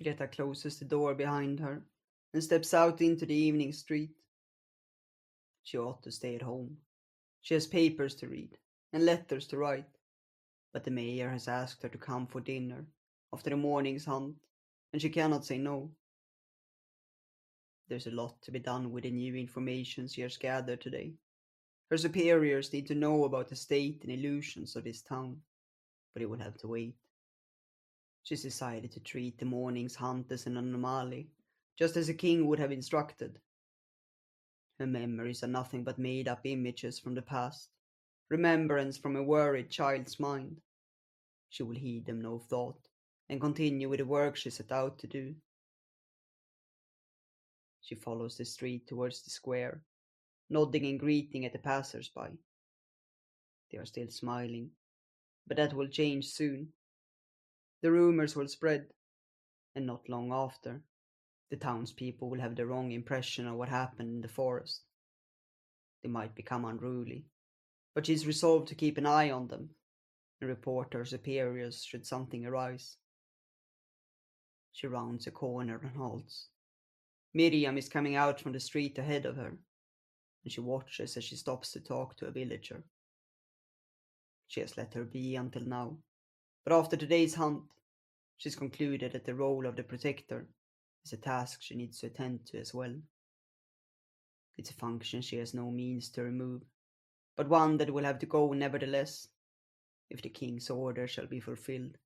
Greta closes the door behind her and steps out into the evening street. She ought to stay at home. She has papers to read and letters to write, but the mayor has asked her to come for dinner after the morning's hunt, and she cannot say no. There's a lot to be done with the new information she has gathered today. Her superiors need to know about the state and illusions of this town, but it will have to wait. She's decided to treat the morning's hunt as an anomaly, just as a king would have instructed. Her memories are nothing but made up images from the past, remembrance from a worried child's mind. She will heed them no thought, and continue with the work she set out to do. She follows the street towards the square, nodding and greeting at the passers-by. They are still smiling, but that will change soon. The rumors will spread, and not long after, the townspeople will have the wrong impression of what happened in the forest. They might become unruly, but she's resolved to keep an eye on them and report her superiors should something arise. She rounds a corner and halts. Miriam is coming out from the street ahead of her, and she watches as she stops to talk to a villager. She has let her be until now, but after today's hunt, she's concluded that the role of the protector is a task she needs to attend to as well. It's a function she has no means to remove, but one that will have to go nevertheless, if the king's order shall be fulfilled.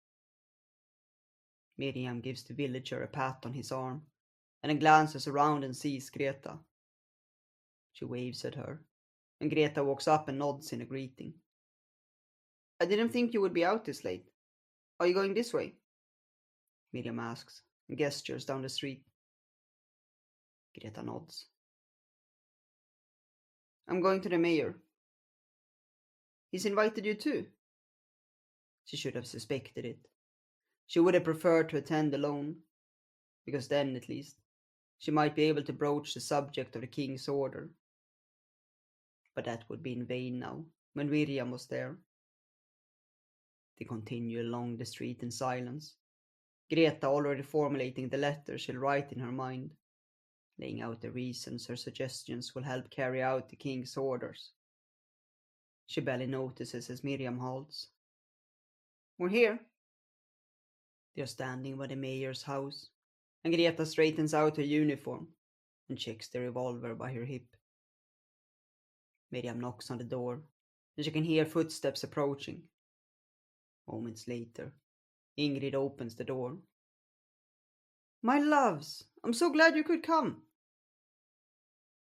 Miriam gives the villager a pat on his arm, and then glances around and sees Greta. She waves at her, and Greta walks up and nods in a greeting. I didn't think you would be out this late. Are you going this way? Miriam asks, and gestures down the street. Greta nods. I'm going to the mayor. He's invited you too? She should have suspected it. She would have preferred to attend alone, because then, at least, she might be able to broach the subject of the king's order. But that would be in vain now, when Miriam was there. They continue along the street in silence, Greta already formulating the letter she'll write in her mind, laying out the reasons her suggestions will help carry out the king's orders. She barely notices as Miriam halts. We're here. They are standing by the mayor's house, and Greta straightens out her uniform and checks the revolver by her hip. Miriam knocks on the door, and she can hear footsteps approaching. Moments later, Ingrid opens the door. My loves, I'm so glad you could come.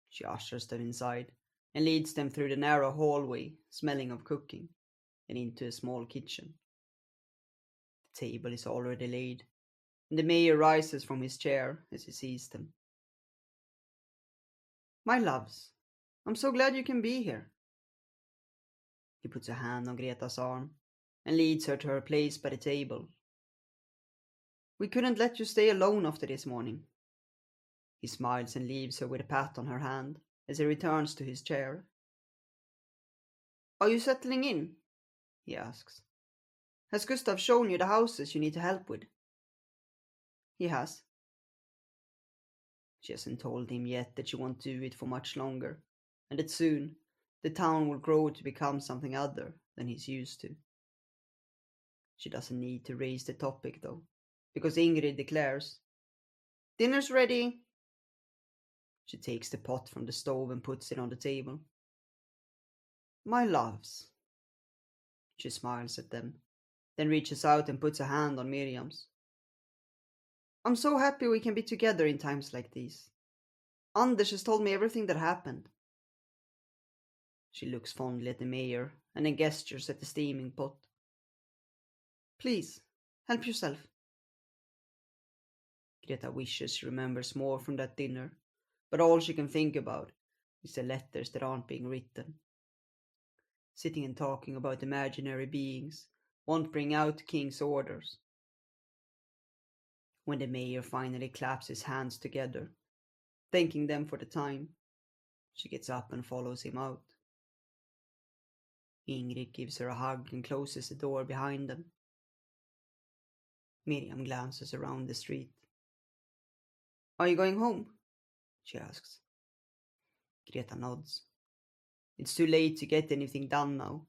She ushers them inside and leads them through the narrow hallway, smelling of cooking, and into a small kitchen. The table is already laid, and the mayor rises from his chair as he sees them. My loves, I'm so glad you can be here. He puts a hand on Greta's arm and leads her to her place by the table. We couldn't let you stay alone after this morning. He smiles and leaves her with a pat on her hand as he returns to his chair. Are you settling in? He asks. Has Gustav shown you the houses you need to help with? He has. She hasn't told him yet that she won't do it for much longer, and that soon the town will grow to become something other than he's used to. She doesn't need to raise the topic though, because Ingrid declares, Dinner's ready. She takes the pot from the stove and puts it on the table. My loves. She smiles at them, then reaches out and puts a hand on Miriam's. I'm so happy we can be together in times like these. Anders has told me everything that happened. She looks fondly at the mayor and then gestures at the steaming pot. Please, help yourself. Greta wishes she remembers more from that dinner, but all she can think about is the letters that aren't being written. Sitting and talking about imaginary beings won't bring out King's orders. When the mayor finally claps his hands together, thanking them for the time, she gets up and follows him out. Ingrid gives her a hug and closes the door behind them. Miriam glances around the street Are you going home? She asks. Greta nods. It's too late to get anything done now,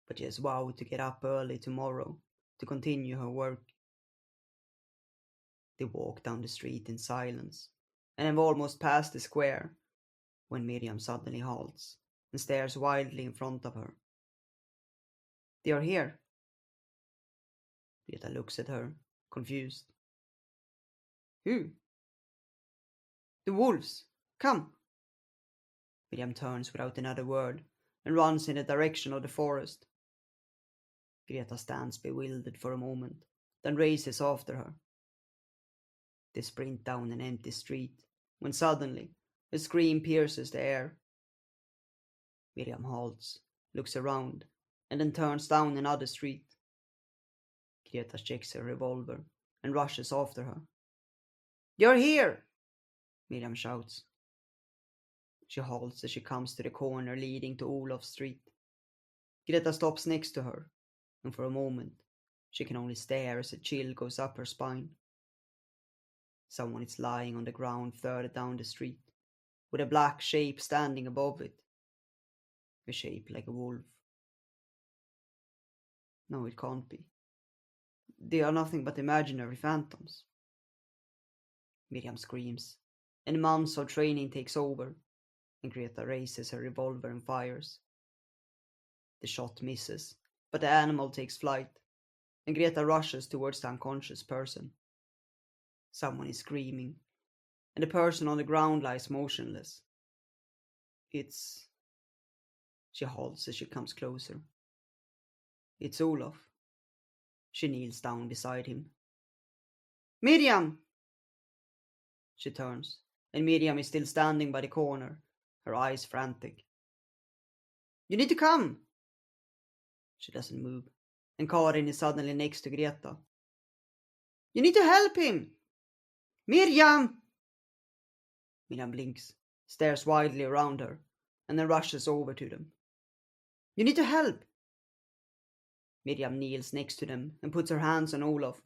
but she has vowed to get up early tomorrow to continue her work. They walk down the street in silence and have almost passed the square when Miriam suddenly halts and stares wildly in front of her. They are here. Greta looks at her, confused. Who? The wolves. Come. Miriam turns without another word and runs in the direction of the forest. Greta stands bewildered for a moment, then races after her. They sprint down an empty street, when suddenly a scream pierces the air. Miriam halts, looks around, and then turns down another street. Greta checks her revolver and rushes after her. You're here! Miriam shouts. She halts as she comes to the corner leading to Olaf Street. Greta stops next to her, and for a moment she can only stare as a chill goes up her spine. Someone is lying on the ground further down the street, with a black shape standing above it. A shape like a wolf. No, it can't be. They are nothing but imaginary phantoms. Miriam screams, and months of training takes over, and Greta raises her revolver and fires. The shot misses, but the animal takes flight, and Greta rushes towards the unconscious person. Someone is screaming, and the person on the ground lies motionless. It's... She halts as she comes closer. It's Olaf. She kneels down beside him. Miriam! She turns, and Miriam is still standing by the corner, her eyes frantic. You need to come! She doesn't move, and Karin is suddenly next to Greta. You need to help him! Miriam! Miriam blinks, stares wildly around her, and then rushes over to them. You need to help! Miriam kneels next to them and puts her hands on Olaf.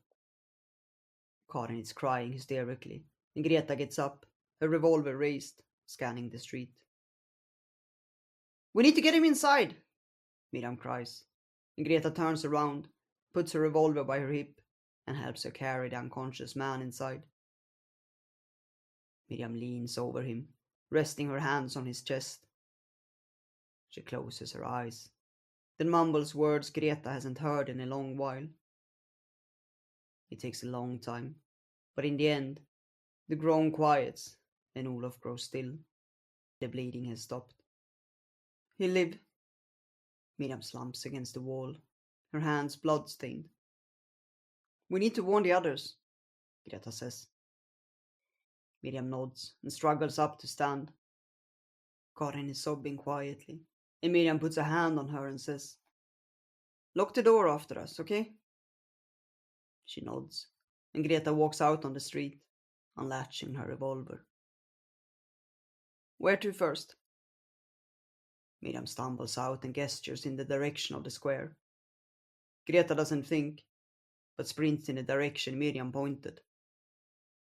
Karin is crying hysterically, and Greta gets up, her revolver raised, scanning the street. We need to get him inside! Miriam cries, and Greta turns around, puts her revolver by her hip, and helps her carry the unconscious man inside. Miriam leans over him, resting her hands on his chest. She closes her eyes, then mumbles words Greta hasn't heard in a long while. It takes a long time, but in the end, the groan quiets, and Olaf grows still. The bleeding has stopped. He'll live. Miriam slumps against the wall, her hands blood-stained. We need to warn the others, Greta says. Miriam nods and struggles up to stand. Karin is sobbing quietly, and Miriam puts a hand on her and says, Lock the door after us, okay? She nods, and Greta walks out on the street, unlatching her revolver. Where to first? Miriam stumbles out and gestures in the direction of the square. Greta doesn't think, but sprints in the direction Miriam pointed.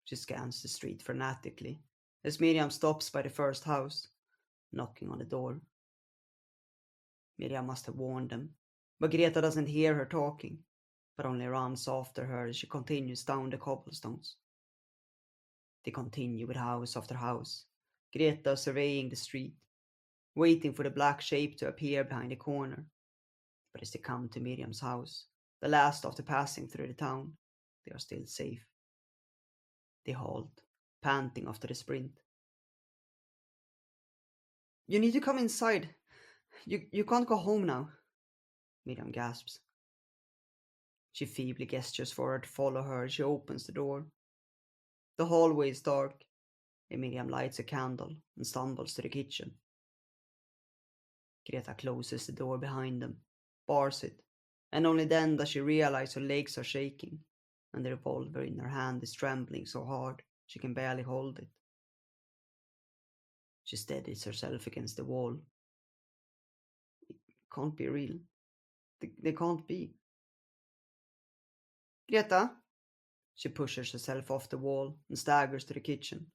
She scans the street frantically as Miriam stops by the first house, knocking on the door. Miriam must have warned them, but Greta doesn't hear her talking, but only runs after her as she continues down the cobblestones. They continue with house after house, Greta surveying the street, waiting for the black shape to appear behind the corner. But as they come to Miriam's house, the last after passing through the town, they are still safe. They halt, panting after the sprint. You need to come inside. You can't go home now, Miriam gasps. She feebly gestures for her to follow her as she opens the door. The hallway is dark, and Miriam lights a candle and stumbles to the kitchen. Greta closes the door behind them, bars it, and only then does she realize her legs are shaking, and the revolver in her hand is trembling so hard she can barely hold it. She steadies herself against the wall. It can't be real. They can't be. Greta? She pushes herself off the wall and staggers to the kitchen.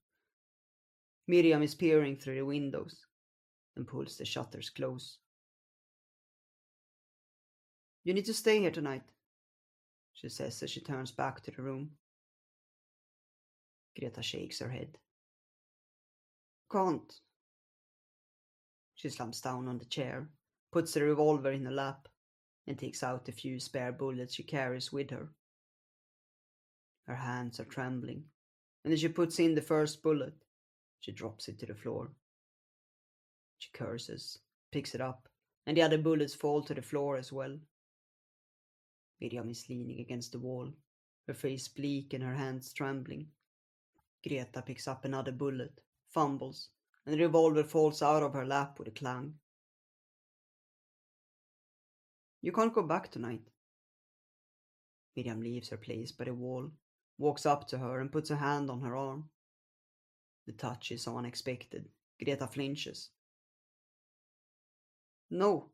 Miriam is peering through the windows, then pulls the shutters close. You need to stay here tonight, she says as she turns back to the room. Greta shakes her head. Can't. She slumps down on the chair, puts the revolver in her lap, and takes out the few spare bullets she carries with her. Her hands are trembling, and as she puts in the first bullet, she drops it to the floor. She curses, picks it up, and the other bullets fall to the floor as well. Miriam is leaning against the wall, her face bleak and her hands trembling. Greta picks up another bullet, fumbles, and the revolver falls out of her lap with a clang. You can't go back tonight. Miriam leaves her place by the wall, walks up to her and puts a hand on her arm. The touch is so unexpected. Greta flinches. No.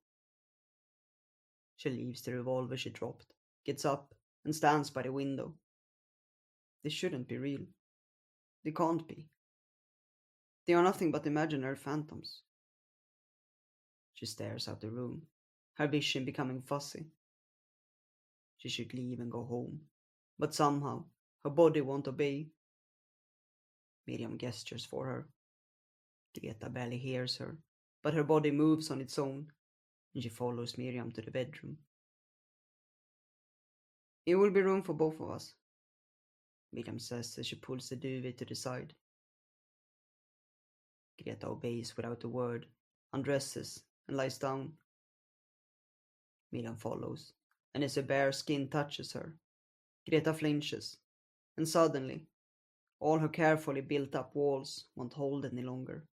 She leaves the revolver she dropped, gets up, and stands by the window. This shouldn't be real. They can't be. They are nothing but imaginary phantoms. She stares out the room, her vision becoming fuzzy. She should leave and go home, but somehow her body won't obey. Miriam gestures for her. Greta barely hears her, but her body moves on its own, and she follows Miriam to the bedroom. It will be room for both of us, Miriam says as she pulls the duvet to the side. Greta obeys without a word, undresses, and lies down. Miriam follows, and as her bare skin touches her, Greta flinches, and suddenly, all her carefully built up walls won't hold any longer,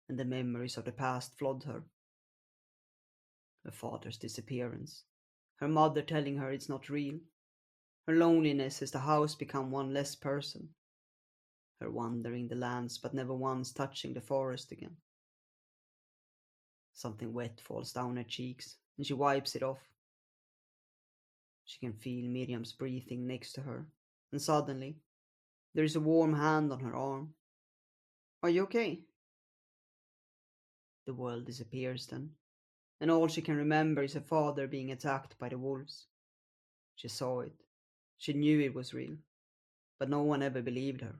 and the memories of the past flood her. Her father's disappearance, her mother telling her it's not real, her loneliness as the house become one less person, her wandering the lands but never once touching the forest again. Something wet falls down her cheeks, and she wipes it off. She can feel Miriam's breathing next to her, and suddenly, there is a warm hand on her arm. Are you okay? The world disappears then, and all she can remember is her father being attacked by the wolves. She saw it. She knew it was real, but no one ever believed her.